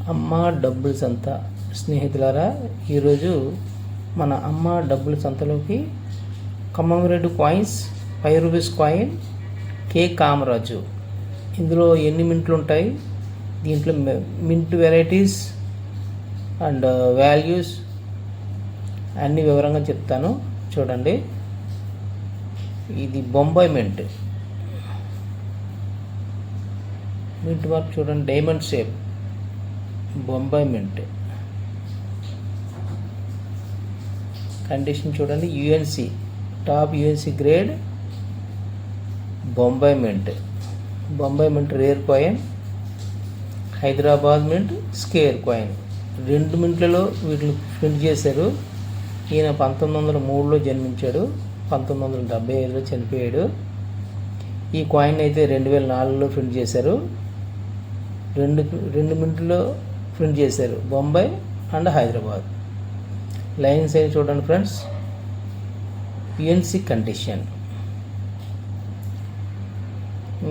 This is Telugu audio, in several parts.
అమ్మ డబ్బుల సంత స్నేహితులారా, ఈరోజు మన అమ్మ డబ్బుల సంతలోకి కమ్మరేడు కాయిన్స్ 5 రూపీస్ కాయిన్ కే కామరాజు. ఇందులో ఎన్ని మింట్లు ఉంటాయి, దీంట్లో మింట్ వెరైటీస్ అండ్ వాల్యూస్ అన్ని వివరంగా చెప్తాను. చూడండి, ఇది బొంబాయి మింట్ మార్క్ చూడండి, diamond shape Bombay mint. Condition చూడండి, UNC top UNC grade Bombay mint rare coin. Hyderabad mint scarce coin. 2 మింట్లలో వీటిని ప్రింట్ చేశారు. ఈయన 1903లో జన్మించాడు, 1975లో చనిపోయాడు. ఈ కాయిన్ అయితే 2004లో ప్రింట్ చేశారు. రెండు మింట్లో ప్రింట్ చేశారు, Bombay and Hyderabad. Line size చూడండి friends, UNC condition.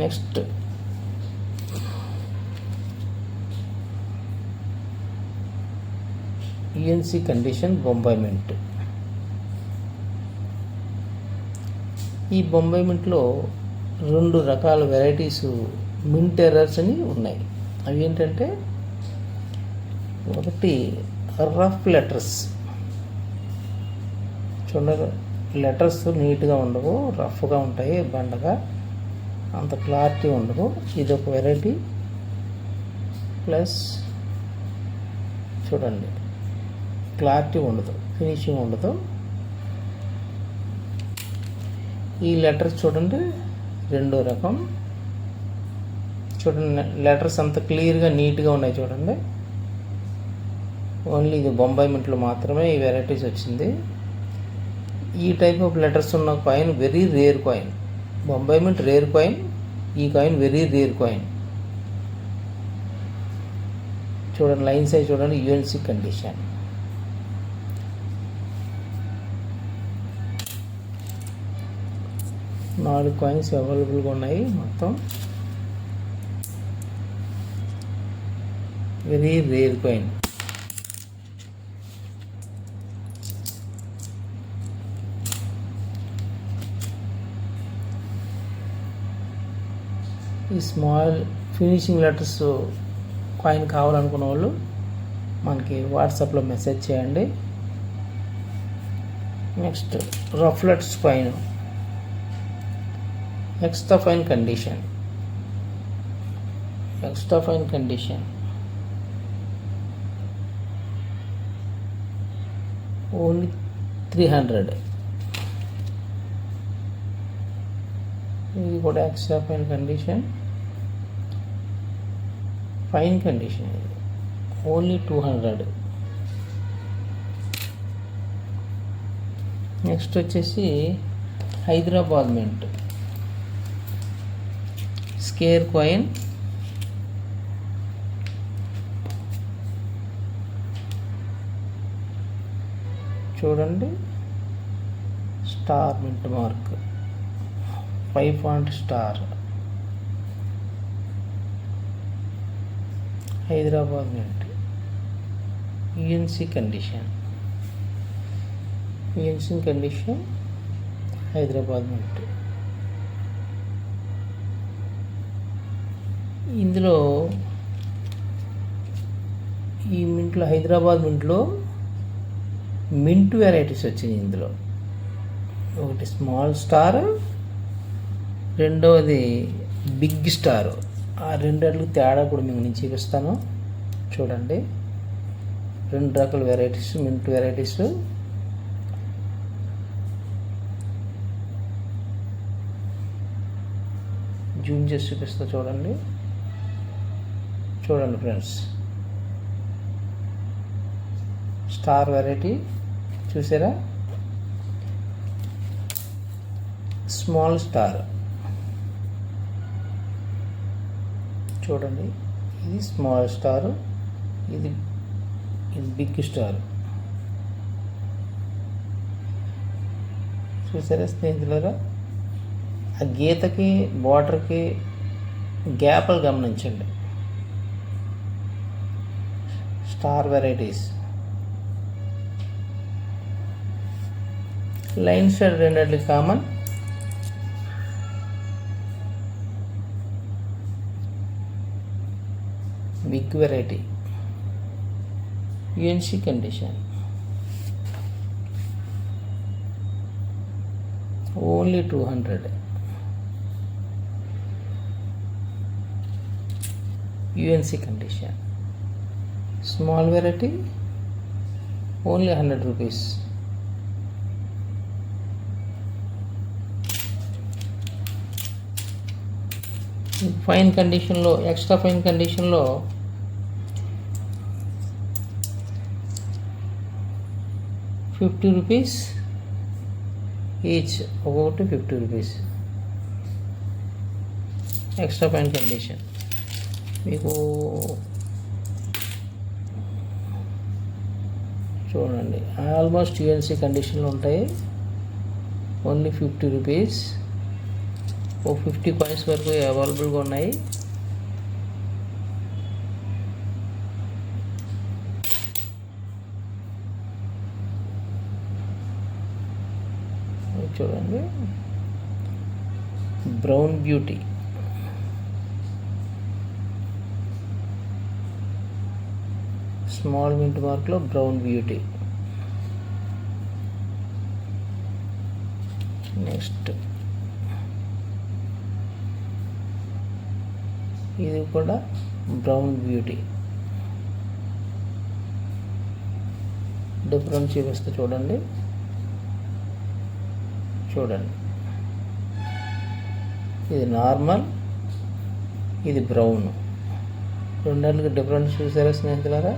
Next UNC condition Bombay mint. ఈ బొంబాయి మింట్లో 2 రకాల వెరైటీస్ మింట్ ఎర్రర్స్ అని ఉన్నాయి. అవి ఏంటంటే, ఒకటి రఫ్ లెటర్స్. చూడండి, లెటర్స్ నీట్గా ఉండవు, రఫ్గా ఉంటాయి, బండగా, అంత క్లారిటీ ఉండదు. ఇది ఒక వెరైటీ. ప్లస్ చూడండి, క్లారిటీ ఉండదు, ఫినిషింగ్ ఉండదు. ఈ లెటర్స్ చూడండి, 2వ రకం. చూడండి, లెటర్స్ అంత క్లియర్గా నీట్గా ఉన్నాయి. చూడండి, ఓన్లీ ఇది బొంబాయి మింట్లో మాత్రమే ఈ వెరైటీస్ వచ్చింది. ఈ టైప్ ఆఫ్ లెటర్స్ ఉన్న coin very rare coin. Bombay mint rare coin, ఈ కాయిన్ వెరీ రేర్ కాయిన్. చూడండి, లైన్ సైజ్ చూడండి, యుఎన్సి కండిషన్. నాలుగు కాయిన్స్ అవైలబుల్గా ఉన్నాయి మొత్తం. Very rare coin. ఈ స్మాల్ ఫినిషింగ్ లెటర్స్ కాయిన్ కావాలనుకున్న వాళ్ళు మనకి వాట్సాప్లో మెసేజ్ చేయండి. Next rough letters coin, extra fine condition. Only 300. ఇది కూడా ఎక్స్ట్రా ఫైన్ కండిషన్. ఇది ఓన్లీ 200. నెక్స్ట్ వచ్చేసి హైదరాబాద్ మింట్ స్కేర్ కాయిన్. చూడండి, star mint mark, 5 font star. Hyderabad mint UNC condition. Hyderabad mint. ఇందులో ఈ మింట్లో, హైదరాబాద్ మింట్లో మింట్ వెరైటీస్ వచ్చినాయి. ఇందులో ఒకటి స్మాల్ స్టార్, రెండవది బిగ్ స్టార్. ఆ రెండిటికి తేడా కూడా మీకు నేను చూపిస్తాను. చూడండి, 2 రకాల వెరైటీస్, మింట్ వెరైటీస్. జూమ్ చేసి చూపిస్తా. చూడండి ఫ్రెండ్స్, స్టార్ వెరైటీ చూసారా, స్మాల్ స్టార్. చూడండి, ఇది స్మాల్ స్టార్, ఇది బిగ్ స్టార్. చూసారా స్నేహితులారా, ఆ గీతకి బార్డర్కి గ్యాప్లు గమనించండి. Star varieties. లైన్ స్టార్ రెండిట్లకి common. Big variety UNC condition. Only 200. UNC condition. Small variety only 100 rupees. Fine కండిషన్లో, ఎక్స్ట్రా ఫైన్ కండిషన్లో ₹50 ఈచ్, ఒక్కొక్కటి 50 రూపీస్. ఎక్స్ట్రా ఫైన్ కండిషన్ మీకు చూడండి, ఆల్మోస్ట్ యూఎన్సీ కండిషన్లో ఉంటాయి. Only 50 rupees. 50 కాయిన్స్ వరకు అవైలబుల్గా ఉన్నాయి. చూడండి, బ్రౌన్ బ్యూటీ. స్మాల్ మింట్ మార్క్లో బ్రౌన్ బ్యూటీ. నెక్స్ట్ ఇది కూడా బ్రౌన్ బ్యూటీ. డిఫరెన్స్ చూపిస్తే చూడండి, ఇది నార్మల్, ఇది బ్రౌన్. రెండింటికి డిఫరెన్స్ చూసారా స్నేహితులారా?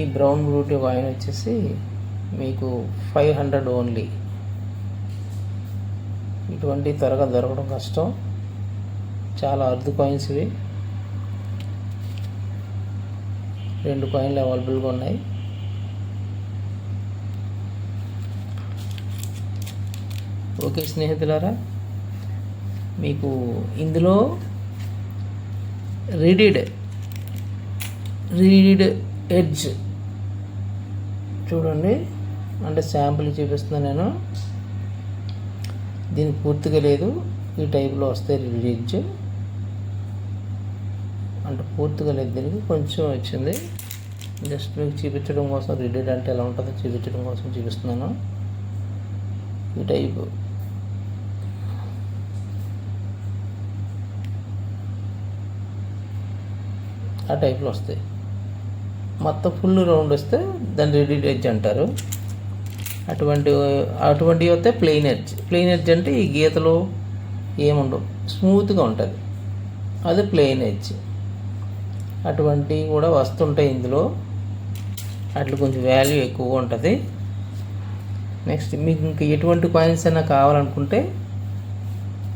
ఈ బ్రౌన్ బ్యూటీ కాయిన్ వచ్చేసి మీకు 500 ఓన్లీ. ఇటువంటి త్వరగా దొరకడం కష్టం, చాలా అరుదు కాయిన్స్ ఇవి. 2 కాయిన్లు అవైలబుల్గా ఉన్నాయి. ఓకే స్నేహితులారా, మీకు ఇందులో రీడెడ్ ఎడ్జ్ చూడండి, అంటే శాంపుల్ చూపిస్తున్నాను నేను. దీనికి పూర్తిగా లేదు, ఈ టైప్లో వస్తాయి రీడెడ్ ఎడ్జ్. అంటే పూర్తిగా లేదు, దీనికి కొంచెం వచ్చింది. జస్ట్ మీకు చూపించడం కోసం, రీడెడ్ అంటే ఎలా ఉంటుందో చూపించడం కోసం చూపిస్తున్నాను. ఈ టైపు ఆ టైప్లో వస్తాయి. మొత్తం ఫుల్ రౌండ్ వస్తే దాన్ని రీడెడ్ ఎడ్జ్ అంటారు. అటువంటివి వస్తే ప్లెయిన్ ఎడ్జ్ అంటే ఈ గీతలు ఏముండవు, స్మూత్గా ఉంటుంది, అది ప్లెయిన్ ఎడ్జ్. అటువంటివి కూడా వస్తుంటాయి ఇందులో, అట్లా కొంచెం వాల్యూ ఎక్కువగా ఉంటుంది. నెక్స్ట్ మీకు ఇంకా ఎటువంటి కాయిన్స్ అయినా కావాలనుకుంటే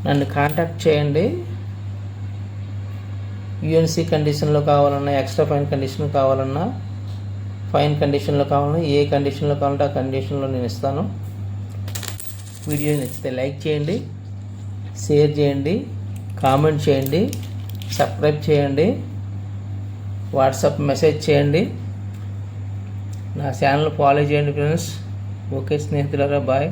నన్ను కాంటాక్ట్ చేయండి. యూఎన్సీ కండిషన్లో కావాలన్నా, ఎక్స్ట్రా ఫైన్ కండిషన్లో కావాలన్నా, ఫైన్ కండిషన్లో కావాలన్నా, ఏ కండిషన్లో కావాలంటే ఆ కండిషన్లో నేను ఇస్తాను. వీడియో నచ్చితే లైక్ చేయండి, షేర్ చేయండి, కామెంట్ చేయండి, సబ్స్క్రైబ్ చేయండి, వాట్సాప్ మెసేజ్ చేయండి, నా ఛానల్ ఫాలో చేయండి ఫ్రెండ్స్. ఓకే స్నేహితులారా, బాయ్.